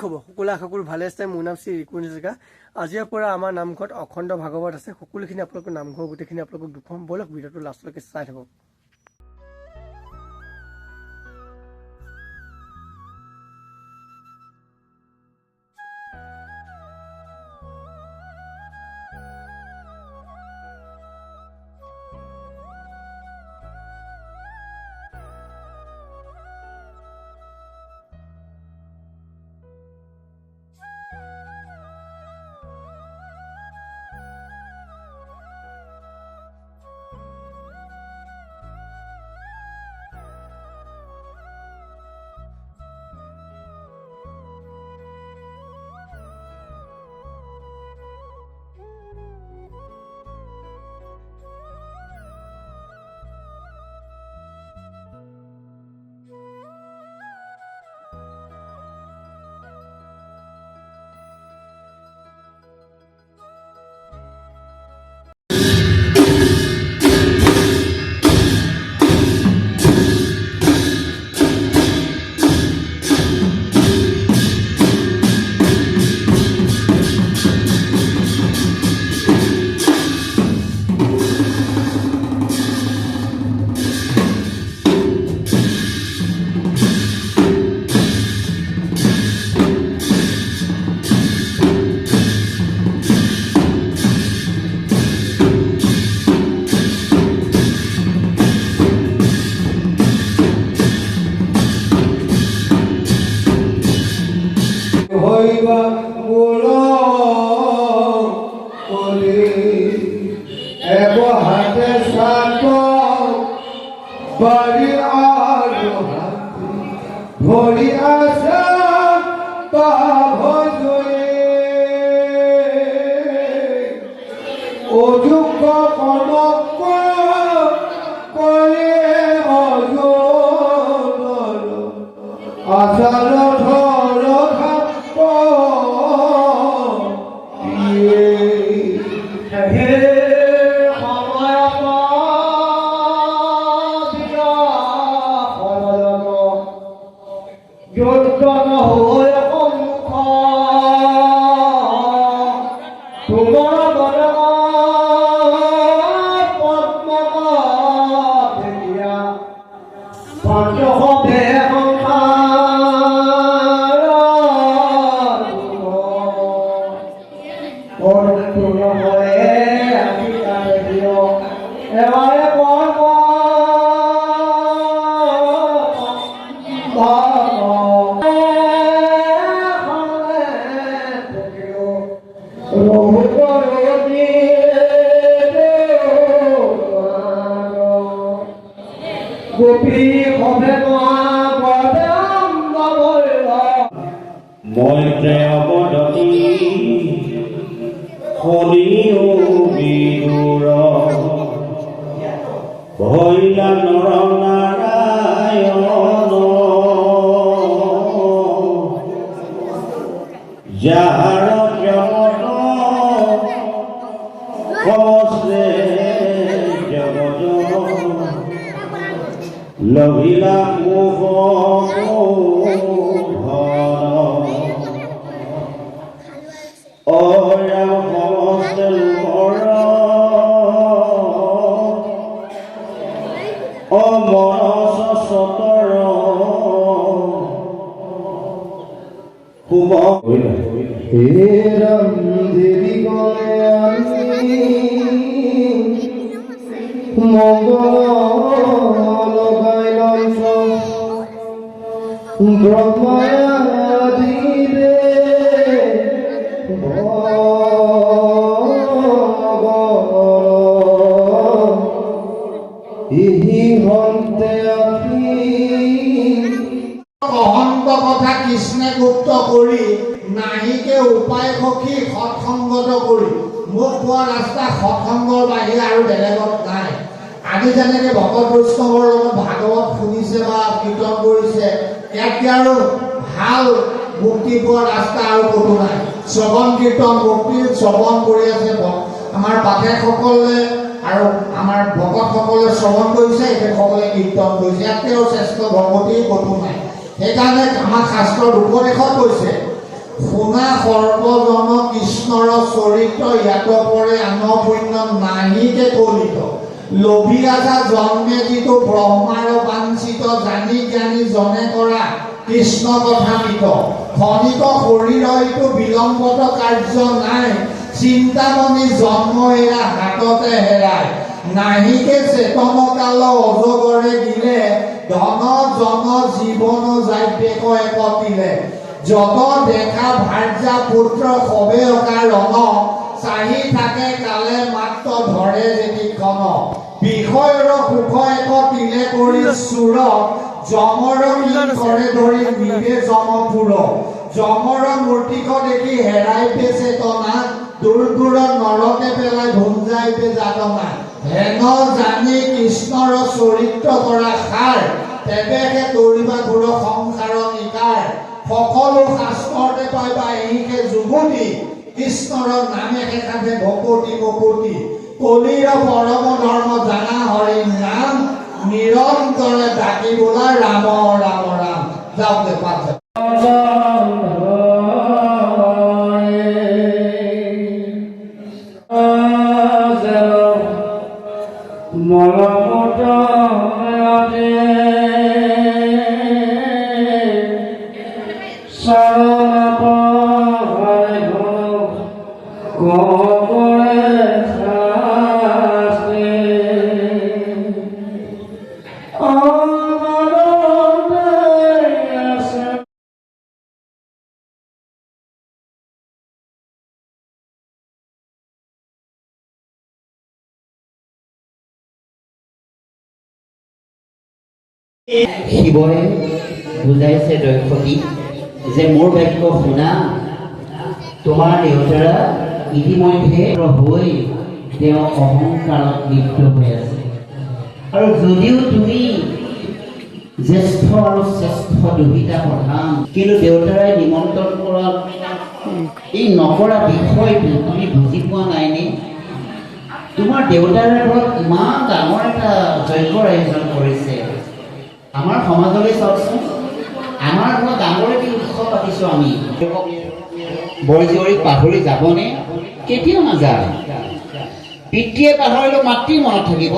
খবৰ সকলো আশা কৰোঁ ভালে আছে। মোৰ নাম শ্ৰী ৰিকুণ হাজৰিকা। আজিৰ পৰা আমাৰ নামঘৰত অখণ্ড ভাগৱত আছে। সকলোখিনি আপোনালোকৰ নামঘৰ গোটেইখিনি আপোনালোকক দুখন বলক ভিডিঅ'টো লাষ্টলৈকে চাই থাকক। ভরি আসা ভজয়ে অযোগ্য কনক করে অযোগ্য আচার ধর খাপ হে যোদ্ধন হৈ সন্মুখ তোমাৰ পদ্ম ভেটিয়া পঞ্চশে গোপী হবে মৈত্ৰে অৱদতি শনিও বিদুৰ ভৈলা নৰ নাৰায়ণ যাৰ জগত কমছে জগত লভিলা মোহ হেরাম দেবী গলে মঙ্গল গাইলঞ্চ ব্রহ্মাদিরে ইহি হন্তে আখি অহন্ত কথা কৃষ্ণে গুপ্ত কৰি নাহিকে উপায় সখী সৎসংগত কৰি মোক পোৱা ৰাস্তা সৎসংগৰ বাহিৰে আৰু বেলেগত নাই। আজি যেনেকে ভকত বৈষ্ণৱৰ লগত ভাগৱত শুনিছে বা কীৰ্তন কৰিছে, ইয়াতকে আৰু ভাল মুক্তি পোৱা ৰাস্তা আৰু ক'তো নাই। শ্ৰৱণ কীৰ্তন মুক্তিৰ শ্ৰৱণ কৰি আছে আমাৰ পাঠকসকলে আৰু আমাৰ ভকতসকলে শ্ৰৱণ কৰিছে, এখেতসকলে কীৰ্তন কৰিছে। ইয়াতকৈ আৰু শ্ৰেষ্ঠ ভগৱতী ক'তো নাই। সেইকাৰণে আমাৰ শাস্ত্ৰৰ উপদেশত কৈছে শুনা সৰ্বজন কৃষ্ণৰ চৰিত্ৰ ইয়াত পৰে আন পুণ্য নাহিকে কলিত লোভী আছা জন্মে যিটো ব্ৰহ্মাৰ বাঞ্ছিত জানি জ্ঞানী জনে কৰা কৃষ্ণ কথামিত ক্ষণিক শৰীৰ হয়তো বিলম্বত কাৰ্য নাই চিন্তামণি জন্ম এৰা হাততে হেৰায় নাহিকে চেতন কাল অজগৰে গিলে ধন জন জীৱন যায় পেক একতিলে যত দেখা ভাৰ্যা পুত্ৰ সবে অকাৰণ চাহি থাকে কালে মাত্ৰ ধৰে যেতিক্ষণ বিষয়ৰ সুখ এক তিলে কৰি চুৰ যমৰ কৰে ধৰি নিৰে যমপুৰ যমৰ মূৰ্তিক দেখি হেৰাই পে চেতনা দূৰ দূৰত নৰকে পেলাই ভুঞ্জাই পে যাতনা হেন জানি কৃষ্ণৰ চৰিত্ৰ কৰা সাৰ তেবেহে তৰিবা ঘূৰ সংসাৰ নিকাৰ সকলো শাস্ত্ৰতে পাইবা এহিকে যুৱতী কৃষ্ণৰ নামে শেষাতে ভকতি মকতি কলিৰ পৰম ধৰ্ম জানা হৰি নাম নিৰন্তৰে ডাকি বোলা ৰাম ৰাম ৰাম যাওক দে পাঠ শিৱই বুজাইছে দক্ষী যে মোৰ বাক্য শুনা তোমাৰ দেউতাৰা ইতিমধ্যে হৈ তেওঁ অহংকাৰত লিপ্ত হৈ আছে আৰু যদিও তুমি জ্যেষ্ঠ আৰু শ্ৰেষ্ঠ দুহিতা প্ৰধান কিন্তু দেউতাৰাই নিমন্ত্ৰণ কৰা এই নকৰা বিষয়টো তুমি বুজি পোৱা নাইনে তোমাৰ দেউতাৰে ঘৰত ইমান ডাঙৰ এটা যজ্ঞৰ আয়োজন কৰিছে আমাৰ সমাজলৈ চাওকচোন আমাৰ ঘৰত ডাঙৰ এটি উৎসৱ পাতিছোঁ আমি বৰ জীয়ৰীক পাহৰি যাবনে কেতিয়াও নাযায় পিতৃয়ে পাহৰিলেও মাতৃ মনত থাকিব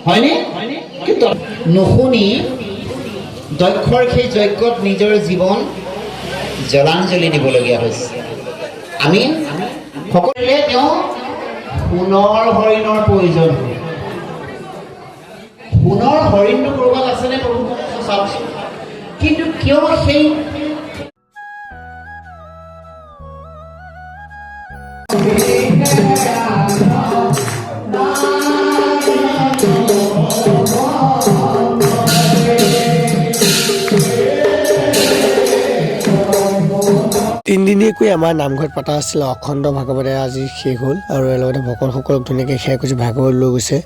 হয়নে কিন্তু নুশুনি দক্ষৰ সেই যজ্ঞত নিজৰ জীৱন জলাঞ্জলি দিবলগীয়া হৈছে আমি সকলোৱে তেওঁ সোণৰ হৰিণৰ প্ৰয়োজন হয় সোণৰ হৰিণটো ক'ৰবাত আছেনে প্ৰভু চাওকচোন কিন্তু কিয় সেই তিনিদিনীয়াকৈ আমাৰ নামঘৰত পতা আছিলে অখণ্ড ভাগৱতে আজি শেষ হ'ল আৰু ইয়াৰ লগতে ভকতসকলক ধুনীয়াকৈ সেয়া কৰি ভাগৱত লৈ গৈছে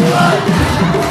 ঐ